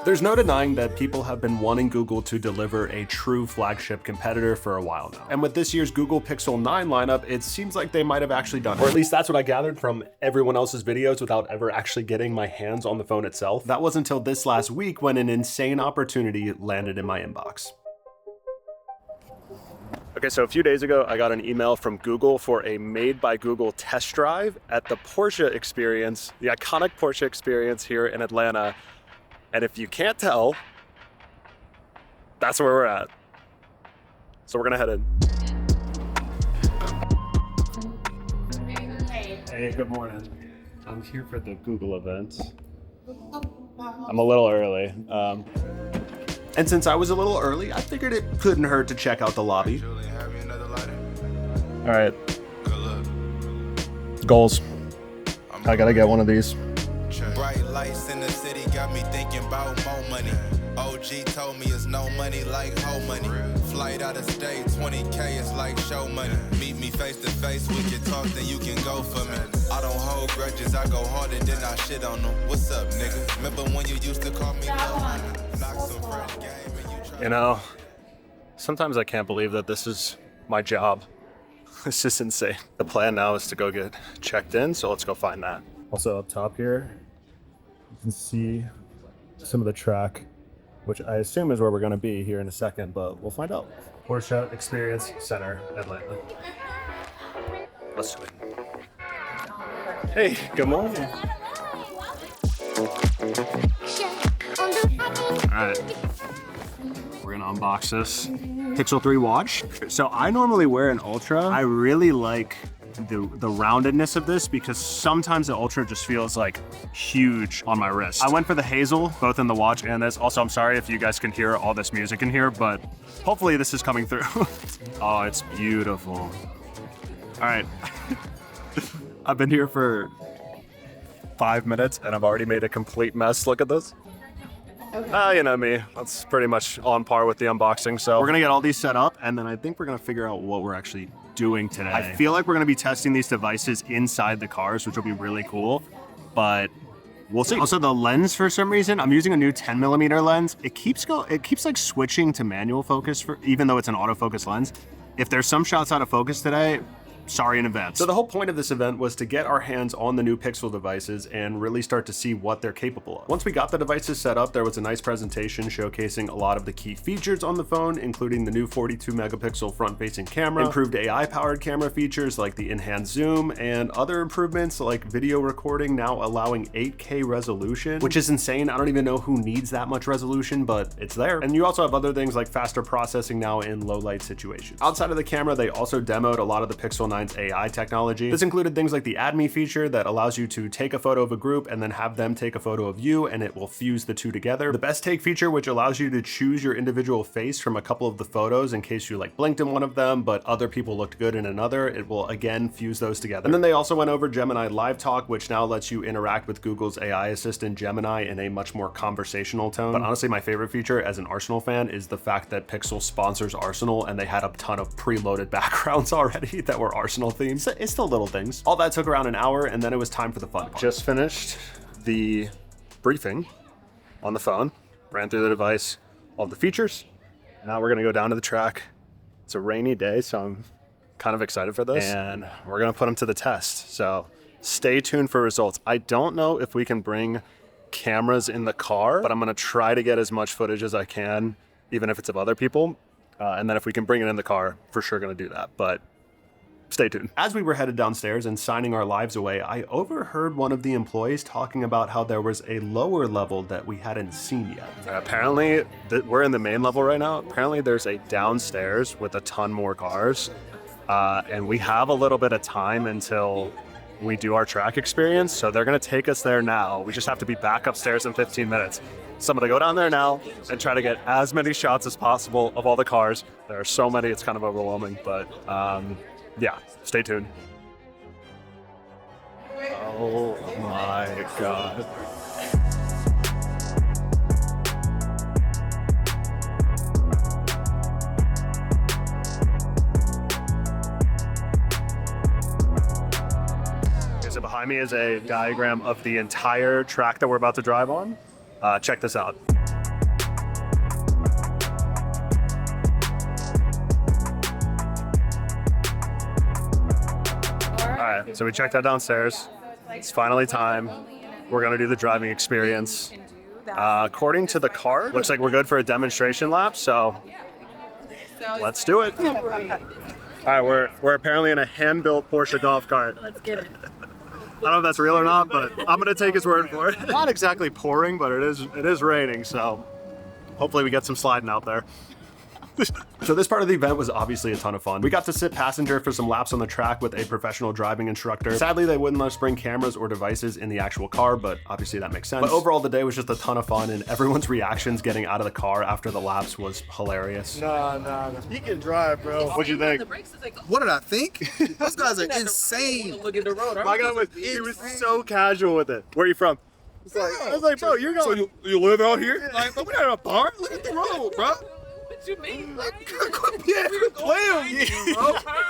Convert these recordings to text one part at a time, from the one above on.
There's no denying that people have been wanting Google to deliver a true flagship competitor for a while now. And with this year's Google Pixel 9 lineup, it seems like they might have actually done it. Or at least that's what I gathered from everyone else's videos without ever actually getting my hands on the phone itself. That was until this last week when an insane opportunity landed in my inbox. Okay, so a few days ago, I got an email from Google for a Made by Google test drive at the Porsche Experience, the iconic Porsche Experience here in Atlanta. And if you can't tell, that's where we're at. So we're gonna head in. Hey, good morning. I'm here for the Google event. I'm a little early. And since I was a little early, I figured it couldn't hurt to check out the lobby. All right. Goals. I gotta get one of these. Bright lights in the city got me thinking about more money. OG told me it's no money like hoe money. Flight out of state, 20K is like show money. Meet me face to face, we can talk, then you can go for me. I don't hold grudges, I go harder than I shit on them. What's up, nigga? Remember when you used to call me You know, sometimes I can't believe that this is my job. It's just insane. The plan now is to go get checked in, so let's go find that. Also up top here, you can see some of the track, which I assume is where we're gonna be here in a second, but we'll find out. Porsche Experience Center, Atlanta. Let's do it. Hey, good morning. All right. We're gonna unbox this Pixel 3 watch. So I normally wear an Ultra. I really like the roundedness of this because sometimes the Ultra just feels like huge on my wrist. I went for the Hazel, both in the watch and this. Also, I'm sorry if you guys can hear all this music in here, but hopefully this is coming through. Oh, it's beautiful. All right. I've been here for 5 minutes and I've already made a complete mess. Look at this. Okay. You know me, that's pretty much on par with the unboxing. So we're gonna get all these set up and then I think we're gonna figure out what we're actually doing today. I feel like we're gonna be testing these devices inside the cars, which will be really cool, but we'll see. Also the lens, for some reason, I'm using a new 10mm lens. It keeps like switching to manual focus even though it's an autofocus lens. If there's some shots out of focus today, sorry in advance. So the whole point of this event was to get our hands on the new Pixel devices and really start to see what they're capable of. Once we got the devices set up, there was a nice presentation showcasing a lot of the key features on the phone, including the new 42 megapixel front-facing camera, improved AI-powered camera features like the in-hand zoom, and other improvements like video recording now allowing 8K resolution, which is insane. I don't even know who needs that much resolution, but it's there. And you also have other things like faster processing now in low light situations. Outside of the camera, they also demoed a lot of the Pixel 9's AI technology. This included things like the Add Me feature that allows you to take a photo of a group and then have them take a photo of you and it will fuse the two together. The Best Take feature, which allows you to choose your individual face from a couple of the photos in case you like blinked in one of them, but other people looked good in another. It will again fuse those together. And then they also went over Gemini Live Talk, which now lets you interact with Google's AI assistant Gemini in a much more conversational tone. But honestly, my favorite feature as an Arsenal fan is the fact that Pixel sponsors Arsenal and they had a ton of preloaded backgrounds already that were Arsenal themes. It's still little things. All that took around an hour and then it was time for the fun part. Just finished the briefing on the phone, ran through the device, all the features. Now we're gonna go down to the track. It's a rainy day, so I'm kind of excited for this. And we're gonna put them to the test. So stay tuned for results. I don't know if we can bring cameras in the car, but I'm gonna try to get as much footage as I can, even if it's of other people. And then if we can bring it in the car, for sure gonna do that. But stay tuned. As we were headed downstairs and signing our lives away, I overheard one of the employees talking about how there was a lower level that we hadn't seen yet. Apparently, we're in the main level right now. Apparently there's a downstairs with a ton more cars. And we have a little bit of time until we do our track experience. So they're gonna take us there now. We just have to be back upstairs in 15 minutes. So I'm gonna go down there now and try to get as many shots as possible of all the cars. There are so many, it's kind of overwhelming, but yeah, stay tuned. Oh my God. Okay, so behind me is a diagram of the entire track that we're about to drive on. Check this out. So we checked out downstairs. It's finally time. We're gonna do the driving experience. According to the card, looks like we're good for a demonstration lap, so let's do it. All right, we're apparently in a hand-built Porsche golf cart. Let's get it. I don't know if that's real or not, but I'm gonna take his word for it. Not exactly pouring, but it is raining, so hopefully we get some sliding out there. So this part of the event was obviously a ton of fun. We got to sit passenger for some laps on the track with a professional driving instructor. Sadly, they wouldn't let us bring cameras or devices in the actual car, but obviously that makes sense. But overall, the day was just a ton of fun, and everyone's reactions getting out of the car after the laps was hilarious. Nah. He can drive, bro. What'd you think? What did I think? Those guys are insane. Look at the road. My guy was so casual with it. Where are you from? I was like, bro, you're going. So you live out here? Like, but we not in a bar. Look at the road, bro. What you mean?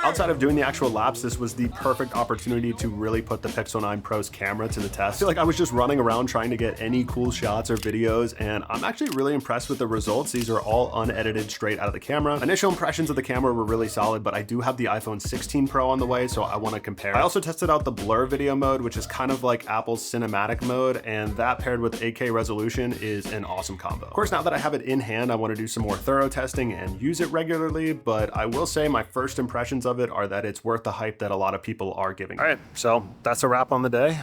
Outside of doing the actual laps, this was the perfect opportunity to really put the Pixel 9 Pro's camera to the test. I feel like I was just running around trying to get any cool shots or videos, and I'm actually really impressed with the results. These are all unedited straight out of the camera. Initial impressions of the camera were really solid, but I do have the iPhone 16 Pro on the way, so I want to compare. I also tested out the blur video mode, which is kind of like Apple's cinematic mode, and that paired with 8K resolution is an awesome combo. Of course, now that I have it in hand, I want to do some more thorough testing and use it regularly, but I will say my first impressions of it are that it's worth the hype that a lot of people are giving. All right, so that's a wrap on the day.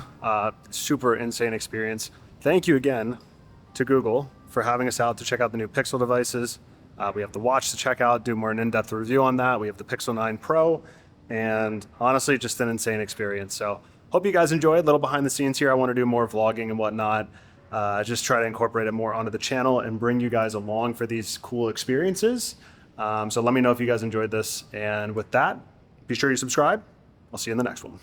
Super insane experience. Thank you again to Google for having us out to check out the new Pixel devices. We have the watch to check out, do more an in-depth review on that. We have the Pixel 9 Pro, and honestly, just an insane experience. So hope you guys enjoyed. A little behind the scenes here. I want to do more vlogging and whatnot. Just try to incorporate it more onto the channel and bring you guys along for these cool experiences. So let me know if you guys enjoyed this. And with that, be sure you subscribe. I'll see you in the next one.